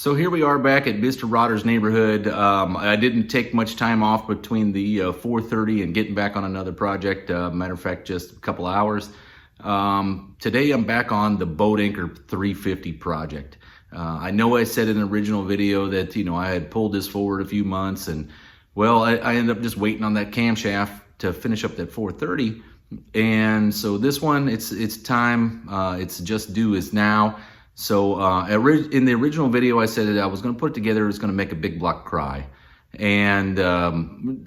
So here we are back at Mr. Rotter's neighborhood. I didn't take much time off between the 4:30 and getting back on another project. Matter of fact, just a couple hours. Today I'm back on the Boat Anchor 350 project. I know I said in the original video that I had pulled this forward a few months, and well, I ended up just waiting on that camshaft to finish up that 430. And so this one, it's time. It's just due is now. So in the original video, I said that I was going to put it together. It's going to make a big block cry, and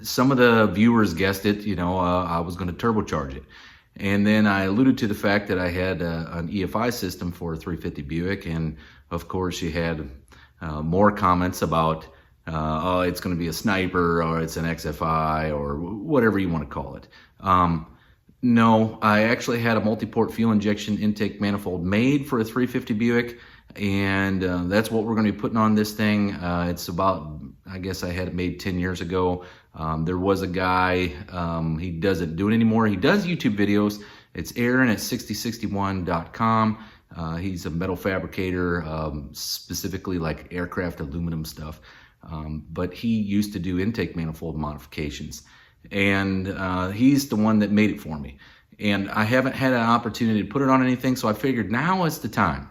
some of the viewers guessed it. I was going to turbocharge it, and then I alluded to the fact that I had an EFI system for a 350 Buick, and of course, you had more comments about oh, it's going to be a sniper, or it's an XFI, or whatever you want to call it. No, I actually had a multi-port fuel injection intake manifold made for a 350 Buick, and that's what we're going to be putting on this thing. It's about, I guess I had it made 10 years ago. There was a guy, he doesn't do it anymore. He does YouTube videos. It's Aaron at 6061.com. He's a metal fabricator, specifically like aircraft aluminum stuff. But he used to do intake manifold modifications. And he's the one that made it for me, and I haven't had an opportunity to put it on anything, so I figured now is the time.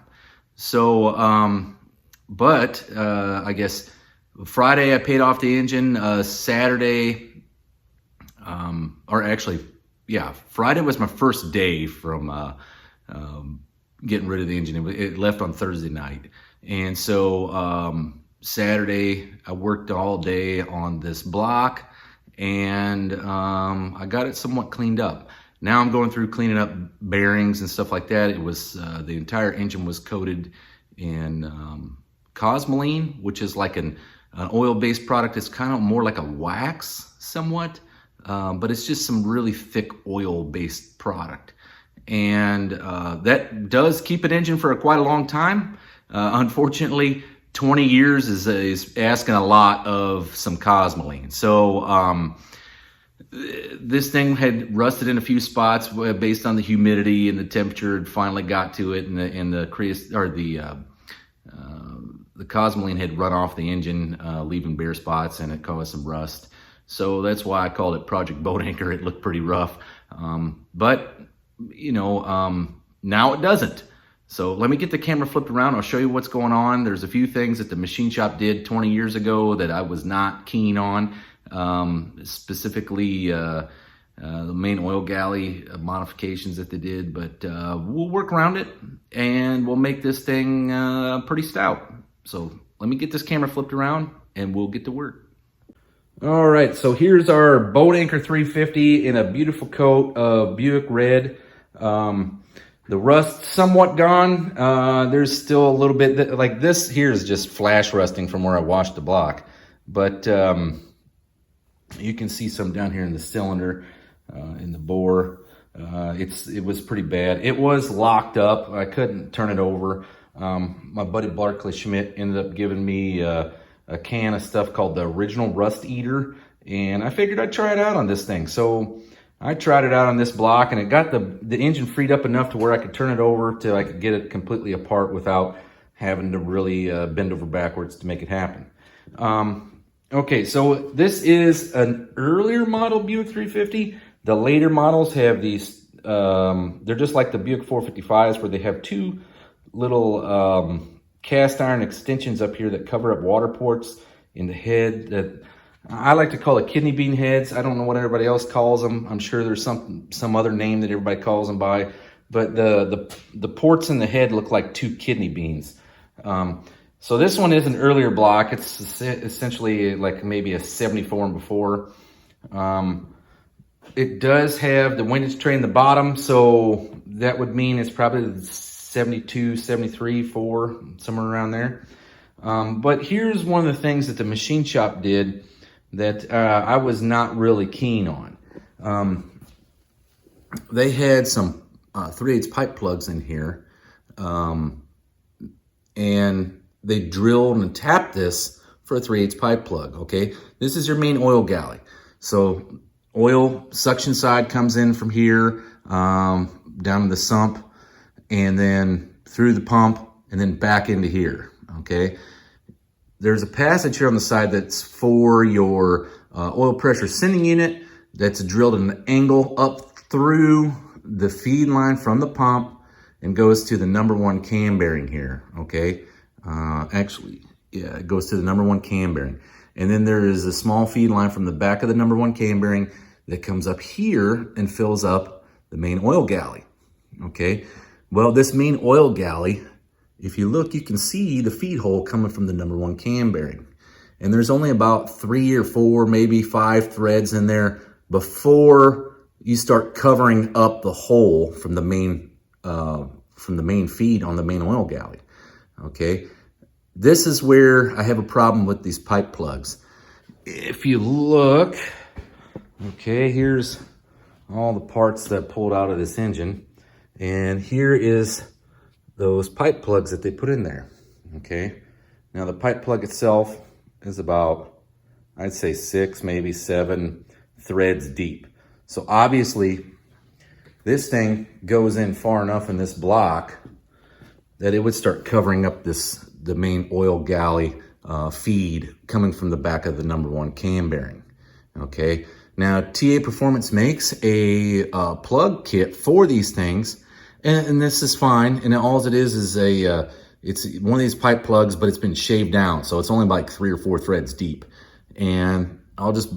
So I guess Friday I paid off the engine. Saturday, or actually, yeah, Friday was my first day from getting rid of the engine. It left on Thursday night, and so Saturday I worked all day on this block, and I got it somewhat cleaned up. Now I'm going through cleaning up bearings and stuff like that. It was the entire engine was coated in cosmoline, which is like an oil-based product. It's kind of more like a wax somewhat, but it's just some really thick oil-based product, and that does keep an engine for quite a long time. Unfortunately, 20 years is asking a lot of some cosmoline. So this thing had rusted in a few spots based on the humidity and the temperature. It finally got to it, and the cosmoline had run off the engine, leaving bare spots, and it caused some rust. So that's why I called it Project Boat Anchor. It looked pretty rough, but now it doesn't. So let me get the camera flipped around. I'll show you what's going on. There's a few things that the machine shop did 20 years ago that I was not keen on, specifically the main oil galley modifications that they did, but we'll work around it, and we'll make this thing pretty stout. So let me get this camera flipped around, and we'll get to work. All right, so here's our Boat Anchor 350 in a beautiful coat of Buick red. The rust somewhat gone. There's still a little bit, like this here is just flash rusting from where I washed the block. But you can see some down here in the cylinder, in the bore. It was pretty bad. It was locked up. I couldn't turn it over. My buddy Barkley Schmidt ended up giving me a can of stuff called the Original Rust Eater, and I figured I'd try it out on this thing. So I tried it out on this block, and it got the engine freed up enough to where I could turn it over till I could get it completely apart without having to really bend over backwards to make it happen. Okay, so this is an earlier model Buick 350. The later models have these, they're just like the Buick 455s, where they have two little cast iron extensions up here that cover up water ports in the head that I like to call it kidney bean heads. I don't know what everybody else calls them. I'm sure there's some other name that everybody calls them by, but the ports in the head look like two kidney beans. So this one is an earlier block. It's essentially like maybe a 74 and before. It does have the windage tray in the bottom, so that would mean it's probably 72, 73, 4, somewhere around there. But here's one of the things that the machine shop did that I was not really keen on. They had some 3/8 pipe plugs in here, and they drilled and tapped this for a 3/8 pipe plug, okay? This is your main oil galley. So oil suction side comes in from here, down to the sump, and then through the pump, and then back into here, okay? there's a passage here on the side that's for your oil pressure sending unit that's drilled at an angle up through the feed line from the pump and goes to the #1 cam bearing here, okay? Actually, yeah, it goes to the #1 cam bearing. And then there is a small feed line from the back of the #1 cam bearing that comes up here and fills up the main oil galley, okay? Well, this main oil galley, if you look, you can see the feed hole coming from the #1 cam bearing. And there's only about 3 or 4, maybe 5 threads in there before you start covering up the hole from the main feed on the main oil galley, okay? This is where I have a problem with these pipe plugs. If you look, okay, here's all the parts that pulled out of this engine. And here is those pipe plugs that they put in there, okay? Now the pipe plug itself is about, I'd say 6, maybe 7 threads deep. So obviously this thing goes in far enough in this block that it would start covering up the main oil galley feed coming from the back of the #1 cam bearing, okay? Now TA Performance makes a plug kit for these things, and this is fine. And all it is it's one of these pipe plugs, but it's been shaved down, so it's only like 3 or 4 threads deep. And I'll just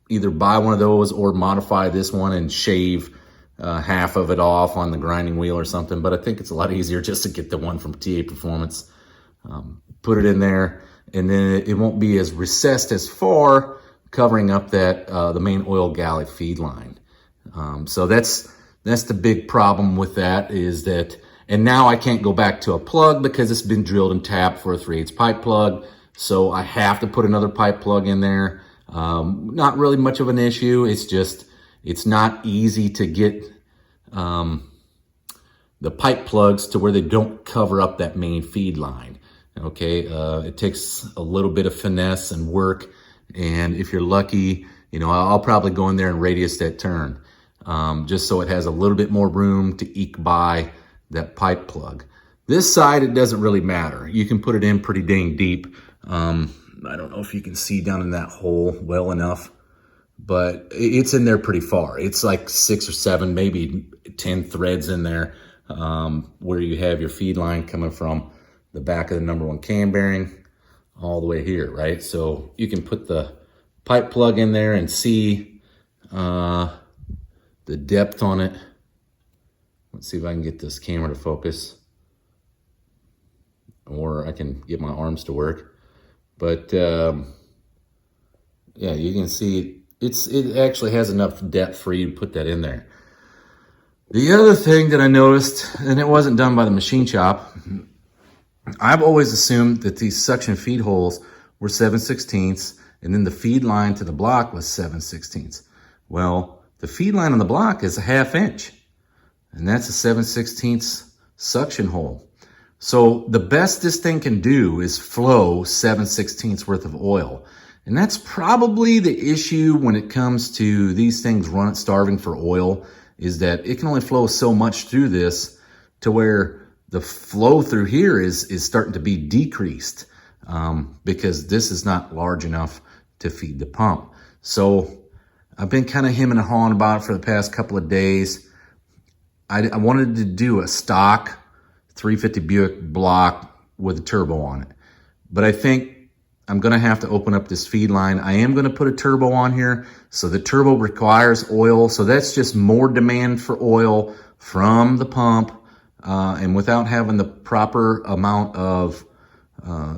either buy one of those or modify this one and shave half of it off on the grinding wheel or something. But I think it's a lot easier just to get the one from TA Performance, put it in there, and then it won't be as recessed as far, covering up that the main oil galley feed line. So that's the big problem with that, is that, and now I can't go back to a plug because it's been drilled and tapped for a 3/8 pipe plug. So I have to put another pipe plug in there. Not really much of an issue. It's just, it's not easy to get the pipe plugs to where they don't cover up that main feed line. Okay, it takes a little bit of finesse and work. And if you're lucky, I'll probably go in there and radius that turn, just so it has a little bit more room to eke by that pipe plug. This side, it doesn't really matter. You can put it in pretty dang deep. I don't know if you can see down in that hole well enough, but it's in there pretty far. It's like 6 or 7, maybe 10 threads in there, where you have your feed line coming from the back of the #1 cam bearing all the way here, right? So you can put the pipe plug in there and see the depth on it. Let's see if I can get this camera to focus, or I can get my arms to work. But yeah, you can see it actually has enough depth for you to put that in there. The other thing that I noticed, and it wasn't done by the machine shop, I've always assumed that these suction feed holes were 7/16, and then the feed line to the block was 7/16. Well, the feed line on the block is a 1/2 inch, and that's a 7/16 suction hole. So the best this thing can do is flow 7/16 worth of oil. And that's probably the issue when it comes to these things starving for oil, is that it can only flow so much through this to where the flow through here is starting to be decreased, because this is not large enough to feed the pump. So I've been kind of hemming and hawing about it for the past couple of days. I wanted to do a stock 350 Buick block with a turbo on it, but I think I'm going to have to open up this feed line. I am going to put a turbo on here. So the turbo requires oil. So that's just more demand for oil from the pump. And without having the proper amount of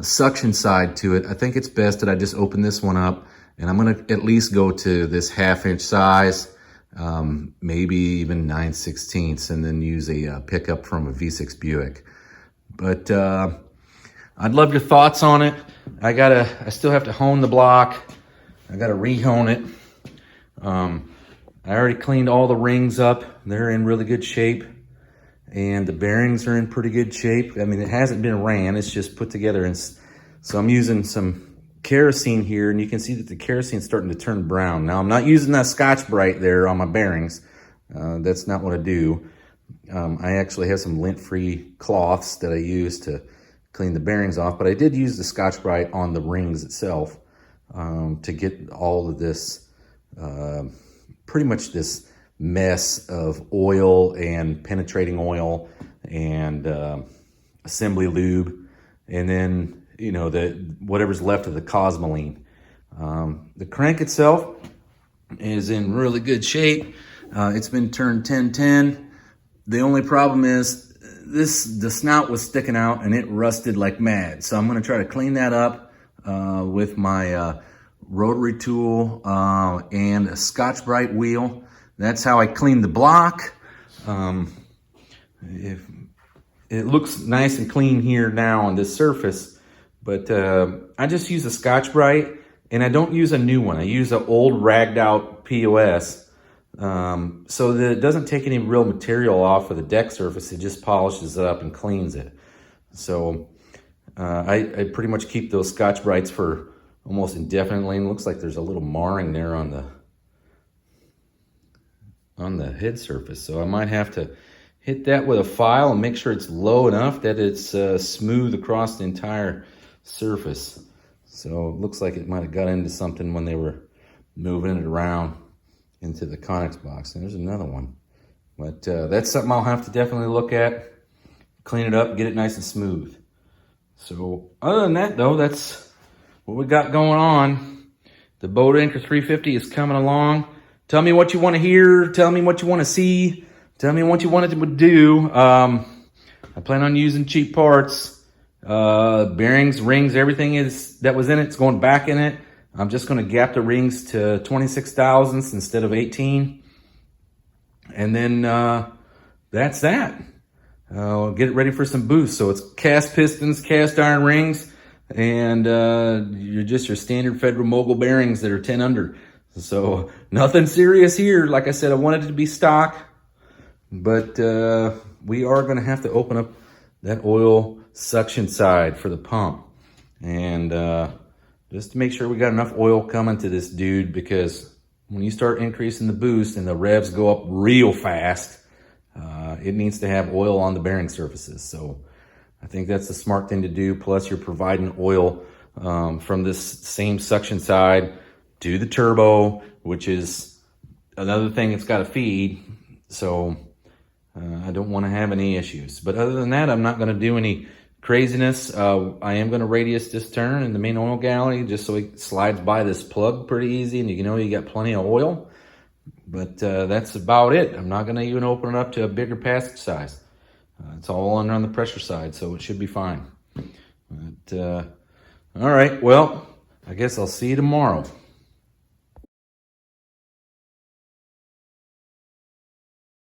suction side to it, I think it's best that I just open this one up, and I'm going to at least go to this 1/2 inch size, maybe even 9/16, and then use a pickup from a V6 Buick. But I'd love your thoughts on it. I still have to hone the block. I got to re-hone it. I already cleaned all the rings up. They're in really good shape. And the bearings are in pretty good shape. I mean, it hasn't been ran, it's just put together. And so I'm using some kerosene here, and you can see that the kerosene is starting to turn brown. Now, I'm not using that Scotch-Brite there on my bearings. That's not what I do. I actually have some lint-free cloths that I use to clean the bearings off, but I did use the Scotch-Brite on the rings itself to get all of this, pretty much this mess of oil and penetrating oil and assembly lube, and then, you know, whatever's left of the cosmoline. The crank itself is in really good shape. It's been turned 10-10. The only problem is the snout was sticking out and it rusted like mad. So I'm going to try to clean that up with my rotary tool and a Scotch-Brite wheel. That's how I clean the block. It looks nice and clean here now on this surface, but I just use a Scotch-Brite, and I don't use a new one. I use an old ragged out POS, so that it doesn't take any real material off of the deck surface. It just polishes it up and cleans it. So I pretty much keep those Scotch-Brites for almost indefinitely. And it looks like there's a little marring there on the head surface. So I might have to hit that with a file and make sure it's low enough that it's smooth across the entire surface. So it looks like it might have got into something when they were moving it around into the CONEX box. And there's another one. But that's something I'll have to definitely look at, clean it up, get it nice and smooth. So other than that, though, that's what we got going on. The Boat Anchor 350 is coming along. Tell me what you want to hear. Tell me what you want to see. Tell me what you want it to do. I plan on using cheap parts. Bearings, rings, everything that was in it is going back in it. I'm just going to gap the rings to 26 thousandths instead of 18. And then that's that. Get it ready for some boost. So it's cast pistons, cast iron rings, and your standard Federal Mogul bearings that are 10 under. So nothing serious here. Like I said, I wanted it to be stock, but we are going to have to open up that oil suction side for the pump, and just to make sure we got enough oil coming to this dude, because when you start increasing the boost and the revs go up real fast, it needs to have oil on the bearing surfaces. So I think that's the smart thing to do. Plus you're providing oil from this same suction side to the turbo, which is another thing it's got to feed. So I don't want to have any issues. But other than that, I'm not going to do any craziness. I am going to radius this turn in the main oil galley just so it slides by this plug pretty easy, and you know you got plenty of oil. But that's about it. I'm not going to even open it up to a bigger passage size. It's all under on the pressure side, so it should be fine. But all right, well, I guess I'll see you tomorrow.